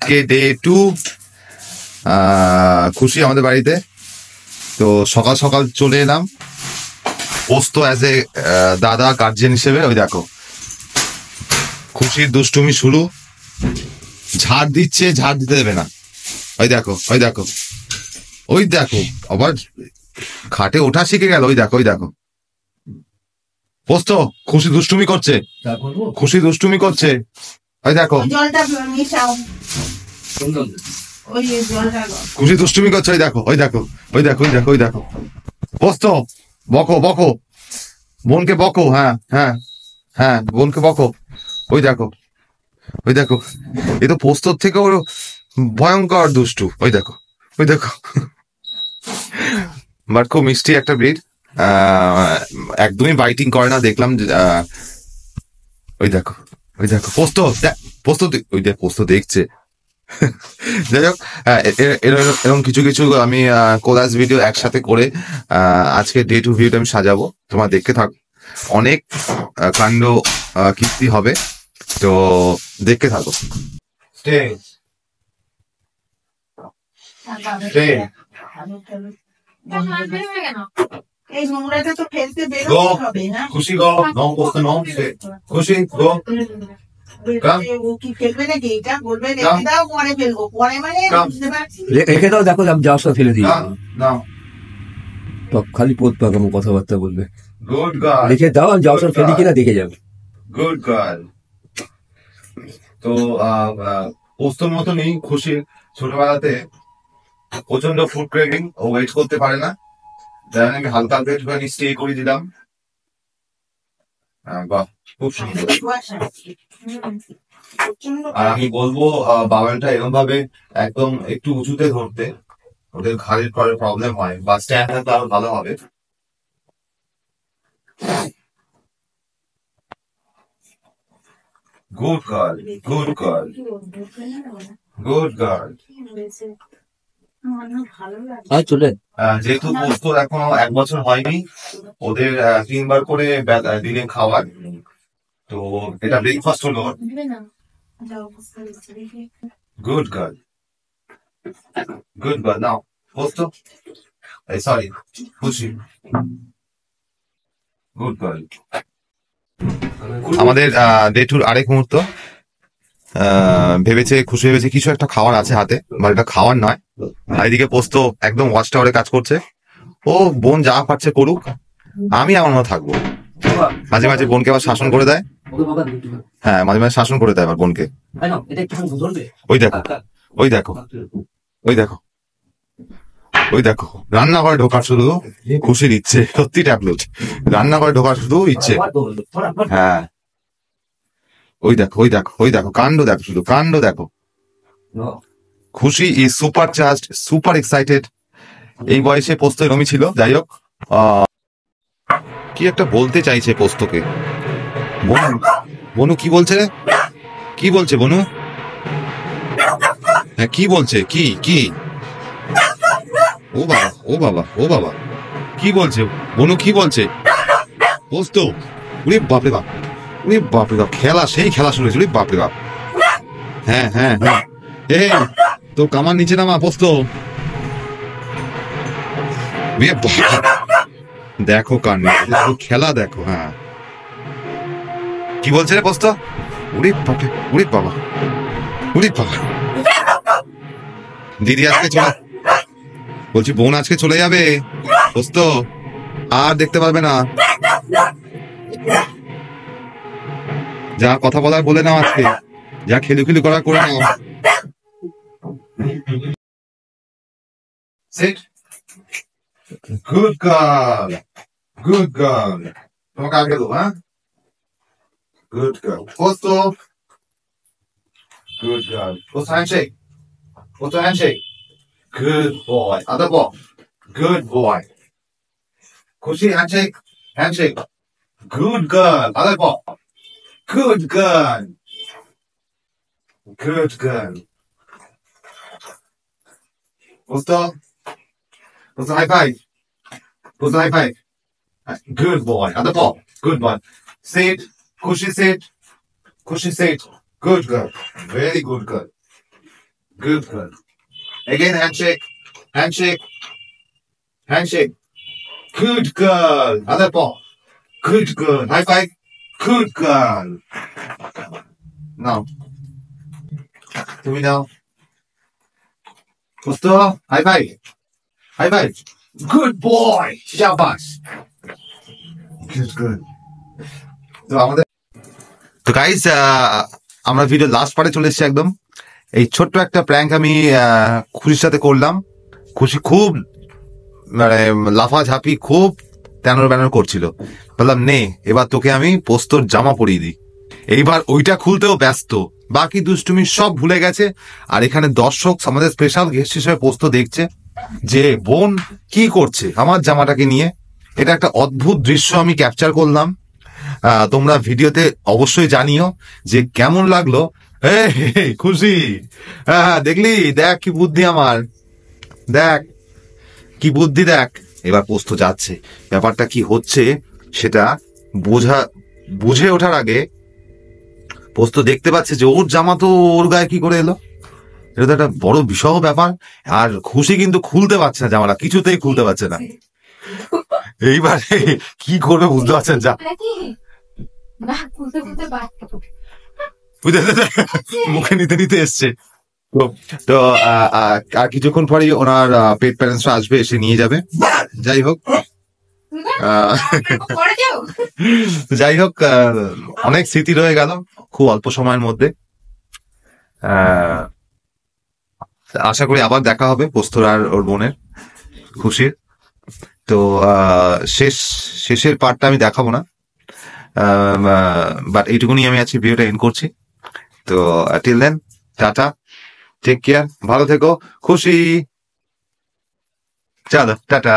কে day 2 খুশি আমাদের বাড়িতে। তো সকাল সকাল চলে এলাম পোস্ত অ্যাজ এ দাদা গার্জিয়ান হিসেবে। ওই দেখো খুশির দুষ্টুমি শুরু, ঝাড় দিচ্ছে, ঝাড় দিতে দেবে না। ওই দেখো ওই দেখো ওই দেখো আবার খাটে ওঠা শিখে গেল। ওই দেখো ওই দেখো পোস্ত খুশি দুষ্টুমি করছে, খুশি দুষ্টুমি করছে। ওই দেখো খুশি দুষ্টুমি করছে। ওই দেখো ওই দেখো ওই দেখো ওই দেখো ওই দেখো পোস্ত বকো বকো বোনকে বকো। হ্যাঁ হ্যাঁ হ্যাঁ বোনকে বকো। ওই দেখো ওই দেখো এ তো পোস্তর থেকেও ভয়ঙ্কর দুষ্টু। ওই দেখো ওই দেখো বাট খুব মিষ্টি একটা ব্রিড, একদমই বাইটিং করে না দেখলাম। ওই দেখো ওই দেখো পোস্ত পোস্ত ওই দেখ পোস্ত দেখছে। যাই হোক এরকম কিছু কিছু আমি কোলাজ ভিডিও একসাথে করে আজকে ডে 2 ভিডিওটা আমি সাজাবো, তোমরা দেখতে থাকো। অনেক কাণ্ড কীর্তি হবে, তো দেখতে থাকো। স্টে স্টে এই নোংরাটা তো ফেলতে বেরোতে হবে না। খুশি গো নো পোস্ত নো খুশি গো রেখে দাও, দেখো যাওয়ার সময় ফেলে দিই। খালি পোত পাকামো কথাবার্তা বলবে। গুড গার্ল রেখে দাও, আমি যাওয়ার সময় ফেলি কিনা দেখে যাবে। Good girl. তো পোস্তর মতো নেই খুশি, ছোটবেলাতে প্রচন্ড ফুড ক্রেভিং, ও ওয়েট করতে পারে না, যাই আমি হালকা হালকা একটুখানি স্টে করে দিলাম। বাহ খুব সুন্দর। আর আমি বলবো বাবানটা এরকম ভাবে একদম একটু উঁচুতে ধরতে, ওদের ঘাড়ের পরে প্রবলেম হয়, বা স্ট্যান্ড থাকলে আরো ভালো হবে। Good girl good girl good girl. চলে যেহেতু পোস্ত এখনো 1 বছর হয়নি, ওদের 3 বার করে দিনে খাওয়ার, তো এটা ব্রেকফাস্ট হলো। Good girl good girl. নাও পোস্ত, সরি খুশি, গুড গার্ল। আমাদের ডে 2 আরেক মুহূর্ত। খুশি ভেবেছে কিছু একটা খাওয়ার আছে হাতে, বা এটা খাওয়ার নয়। আর এদিকে পোস্ত একদম ওয়াচ টাওয়ারে কাজ করছে। ও বোন যা পারছে করুক, আমি আমার মতো থাকবো। মাঝে মাঝে বোনকে আবার শাসন করে দেয়। হ্যাঁ মাঝে মাঝে শাসন করে দেয় আবার বোনকে। ওই দেখো ওই দেখো ওই দেখো ওই দেখো রান্নাঘরে ঢোকার শুধু খুশির ইচ্ছে, সত্যি ট্যাবলেট, রান্নাঘরে ঢোকার শুধু ইচ্ছে। হ্যাঁ ওই দেখো ওই দেখো ওই দেখো কাণ্ড দেখো, শুধু কাণ্ড দেখো। খুশি is super charged, super excited. এই বয়সে পোস্ত এরমই ছিল। যাই হোক কি একটা বলতে চাইছে পোস্তকে। বনু কি বলছে, কি বলছে বনু? হ্যাঁ কি বলছে, কি কি? ও বাবা ও বাবা ও বাবা কি বলছে বনু, কি বলছে পোস্ত? উরে বাপরে বাপ, উরে বাপরে বাপ, খেলা সেই খেলা শুরু হয়েছে। উরে বাপরে বাপ। হ্যাঁ হ্যাঁ হ্যাঁ এই তো কামার নিচে নামা পোস্ত। দেখো কান্ড, খেলা দেখো। হ্যাঁ কি বলছে রে পোস্ত? উরে বাপরে উরে বাবা উরে বাবা। দিদি আজকে চলে, বলছি বোন আজকে চলে যাবে পোস্ত, আর দেখতে পারবে না। যা কথা বলার বলে নাও, আজকে যা খেলুখিলু করার করে নাও। Sit. Good girl. Good girl. তোমাকে আগে দেবো, হ্যাঁ? Good girl. Posto. Good girl. Posto handshake. Posto handshake. Good boy. Other ball. Good boy. Kushi handshake. Handshake. Good girl. Other ball. Good girl. Good girl. Posto. Posto high five. Posto high five. Good boy. Other ball. Good boy. Sit. Kushi sit. Kushi sit. Good girl. Very good girl. Good girl. Again, handshake. Handshake. Handshake. Good girl. Other paw. Good girl. High five. Good girl. Now. তুমি নাও। পোস্ত, high five. High five. Good boy. Shabash. Good girl. তো আমাদের তো guys আমরা video last পার্টে চলে এসেছি একদম। এই ছোট্ট একটা প্র্যাঙ্ক আমি খুশির সাথে করলাম। খুশি খুব মানে লাফাঝাপি খুব ট্যানর ব্যানর করছিল। বললাম নে এবার তোকে আমি পোস্তর জামা পরিয়ে দিই। এইবার ওইটা খুলতেও ব্যস্ত, বাকি দুষ্টুমি সব ভুলে গেছে। আর এখানে দর্শক আমাদের স্পেশাল গেস্ট হিসেবে পোস্ত দেখছে যে বোন কি করছে আমার জামাটাকে নিয়ে। এটা একটা অদ্ভুত দৃশ্য আমি ক্যাপচার করলাম। তোমরা ভিডিওতে অবশ্যই জানিও যে কেমন লাগলো। খুশি, হ্যাঁ দেখলি, দেখ কি বুদ্ধি আমার, দেখ কি বুদ্ধি দেখ। এবার পোস্ত যাচ্ছে, ব্যাপারটা কি হচ্ছে সেটা বুঝে ওঠার আগে পোস্ত দেখতে পাচ্ছে যে ওর জামা তো ওর গায়ে কি করে এলো। এটা তো একটা বড় বিষয় ব্যাপার। আর খুশি কিন্তু খুলতে পারছে না জামাটা, কিছুতেই খুলতে পারছে না। এইবারে কি করবে বুঝতে পারছেন যা মুখে নিতে নিতে এসছে। তো আর কিছুক্ষণ পরেই ওনার পেট প্যারেন্টসরা আসবে, এসে নিয়ে যাবে। যাই হোক যাই হোক অনেক স্মৃতি রয়ে গেল খুব অল্প সময়ের মধ্যে। আশা করি আবার দেখা হবে পোস্তর আর ওর বোনের খুশির। তো শেষের পার্টটা আমি দেখাবো না, বাট এইটুকুনি আমি আজকে ভিডিওটা এন্ড করছি। তো till then tata, take care, ভালো থেকো, খুশি, চলো টাটা।